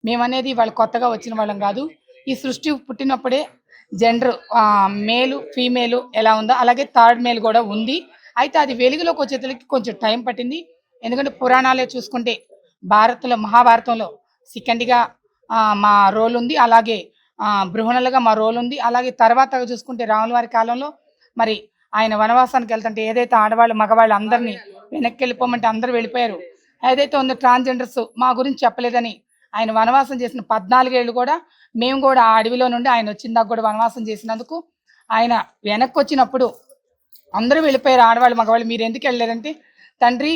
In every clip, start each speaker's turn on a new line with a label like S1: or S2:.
S1: మేమనేది వాళ్ళు కొత్తగా వచ్చిన వాళ్ళం కాదు. ఈ సృష్టి పుట్టినప్పుడే జెండర్ మేలు, ఫీమేలు ఎలా ఉందో అలాగే థర్డ్ మేల్ కూడా ఉంది. అయితే అది వెలుగులోకి వచ్చేతలకి కొంచెం టైం పట్టింది. ఎందుకంటే పురాణాలే చూసుకుంటే మహాభారతంలో సెకండ్‌గా మా రోల్ ఉంది. అలాగే బృహణలుగా మా రోల్ ఉంది. అలాగే తర్వాత చూసుకుంటే రాముల వారి కాలంలో మరి ఆయన వనవాసానికి వెళ్తుంటే ఏదైతే ఆడవాళ్ళు, మగవాళ్ళు అందరినీ వెనక్కి వెళ్ళిపోమంటే అందరూ వెళ్ళిపోయారు. ఏదైతే ఉందో ట్రాన్స్‌జెండర్స్ మా గురించి చెప్పలేదని ఆయన వనవాసం చేసిన 14 ఏళ్ళు కూడా మేము కూడా ఆ అడవిలో నుండి ఆయన వచ్చిన దాకా కూడా వనవాసం చేసినందుకు ఆయన వెనక్కి వచ్చినప్పుడు అందరూ వెళ్ళిపోయారు ఆడవాళ్ళు, మగవాళ్ళు. మీరు ఎందుకు వెళ్ళలేదంటే, తండ్రి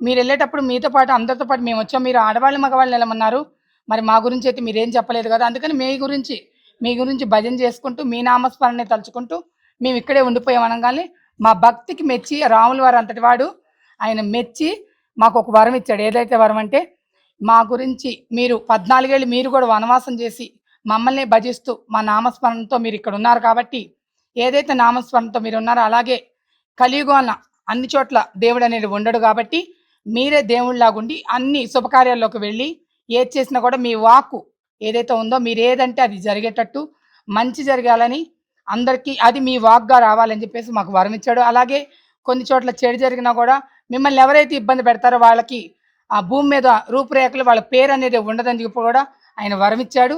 S1: మీరు వెళ్ళేటప్పుడు మీతో పాటు అందరితో పాటు మేము వచ్చాం. మీరు ఆడవాళ్ళు, మగవాళ్ళు వెళ్ళమన్నారు. మరి మా గురించి అయితే మీరేం చెప్పలేదు కదా! అందుకని మీ గురించి భజన చేసుకుంటూ, మీ నామస్మరణే తలుచుకుంటూ మేము ఇక్కడే ఉండిపోయాం అనంగానే మా భక్తికి మెచ్చి రాముల వారు అంతటి వాడు ఆయన మెచ్చి మాకు ఒక వరం ఇచ్చాడు. ఏదైతే వరం అంటే, మా గురించి మీరు 14 ఏళ్ళు మీరు కూడా వనవాసం చేసి మమ్మల్ని భజిస్తూ మా నామస్మరణతో మీరు ఇక్కడ ఉన్నారు కాబట్టి, ఏదైతే నామస్మరణతో మీరు ఉన్నారో అలాగే కలియుగాన అన్ని చోట్ల దేవుడు అనేది ఉండడు కాబట్టి మీరే దేవుళ్ళలాగుండి అన్ని శుభకార్యాల్లోకి వెళ్ళి ఏది చేసినా కూడా మీ వాక్కు ఏదైతే ఉందో మీరు ఏదంటే అది జరిగేటట్టు మంచి జరగాలని అందరికీ అది మీ వాక్గా రావాలని చెప్పేసి మాకు వరం ఇచ్చాడు. అలాగే కొన్ని చోట్ల చెడు జరిగినా కూడా మిమ్మల్ని ఎవరైతే ఇబ్బంది పెడతారో వాళ్ళకి ఆ భూమి మీద రూపురేఖలు వాళ్ళ పేరు అనేది ఉండదని చెప్పి కూడా ఆయన వరం ఇచ్చాడు.